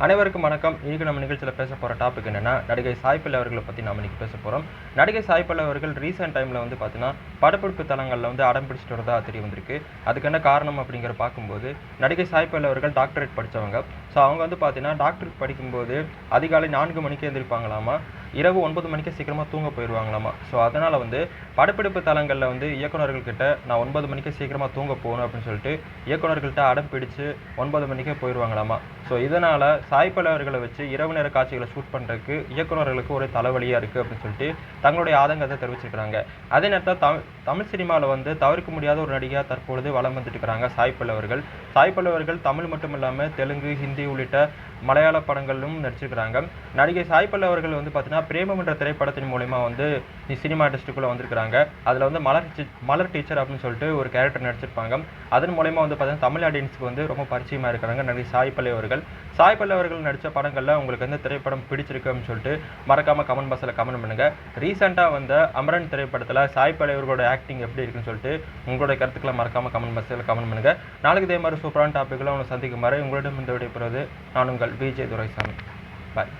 அனைவருக்கும் வணக்கம். இன்னைக்கு நம்ம நிகழ்ச்சியில் பேச போகிற டாபிக் என்னன்னா, நடிகை சாய் பல்லவி அவர்களை பற்றி நம்ம இன்னைக்கு பேச போகிறோம். நடிகை சாய் பல்லவி அவர்கள் ரீசெண்ட் டைமில் வந்து பார்த்தீங்கன்னா படப்பிடிப்பு தளங்களில் வந்து அடம் பிடிச்சிட்டு வரதா தெரிய வந்திருக்கு. அதுக்கு என்ன காரணம் அப்படிங்கிற பார்க்கும்போது, நடிகை சாய் பல்லவி அவர்கள் டாக்டரேட் படித்தவங்க. ஸோ அவங்க வந்து பார்த்தீங்கன்னா டாக்டரேட் படிக்கும்போது அதிகாலை 4 மணிக்கு எழுந்திருப்பாங்களாமா, இரவு 9 மணிக்கு சீக்கிரமாக தூங்க போயிடுவாங்களாமா. ஸோ அதனால் வந்து படப்பிடிப்பு தளங்களில் வந்து இயக்குநர்கள் கிட்ட நான் 9 மணிக்கு சீக்கிரமாக தூங்க போகணும் அப்படின்னு சொல்லிட்டு இயக்குநர்கள்ட்ட அடம் பிடிச்சு 9 மணிக்கே போயிடுவாங்களாமா. ஸோ இதனால் சாய் பல்லவி அவர்களை வச்சு இரவு நேர காட்சிகளை ஷூட் பண்ணுறதுக்கு இயக்குநர்களுக்கு ஒரு தலைவலியாக இருக்குது அப்படின்னு சொல்லிட்டு தங்களுடைய ஆதங்கத்தை தெரிவிச்சிருக்கிறாங்க. அதே நேரத்தில் தமிழ் சினிமாவில் வந்து தவிர்க்க முடியாத ஒரு நடிகையாக தற்பொழுது வலம் வந்துட்டு இருக்கிறாங்க சாய் பல்லவி அவர்கள். சாய் பல்லவி அவர்கள் தமிழ் மட்டும் இல்லாமல் தெலுங்கு, ஹிந்தி உள்ளிட்ட மலையாள படங்களிலும் நடிச்சிருக்கிறாங்க. நடிகை சாய் பல்லவி அவர்கள் வந்து பார்த்தீங்கன்னா பிரேமம் என்ற திரைப்படத்தின் மூலமா வந்து சினிமா இண்டஸ்ட்ரிக்குள்ளே வந்திருக்கிறாங்க. அதில் வந்து மலர் டீச்சர் அப்படின்னு சொல்லிட்டு ஒரு கேரக்டர் நடிச்சிருப்பாங்க. அதன் மூலமா வந்து பார்த்தீங்கன்னா தமிழ் ஆடியன்ஸுக்கு வந்து ரொம்ப பரிச்சயமாக இருக்கிறாங்க நடிகை சாய் பல்லவி அவர்கள். சாய் பல்லவி அவர்கள் நடித்த படங்களில் உங்களுக்கு எந்த திரைப்படம் பிடிச்சிருக்கு அப்படின்னு சொல்லிட்டு மறக்காமல் கமெண்ட் பாக்ஸில் கமெண்ட் பண்ணுங்கள். ரீசெண்டாக வந்த அமரன் திரைப்படத்தில் சாய் பல்லவி அவர்களோட ஆக்டிங் எப்படி இருக்குன்னு சொல்லிட்டு உங்களுடைய கருத்துக்களை மறக்காமல் கமெண்ட் பாக்ஸில் கமெண்ட் பண்ணுங்கள். நாளைக்கு இதே மாதிரி சூப்பரான டாப்பிக்கில் உங்களை சந்திக்கும் வரை உங்களிடம் இந்த விடைபெறுவது நான் உங்கள் விஜய் துரைசாமி. பாய்.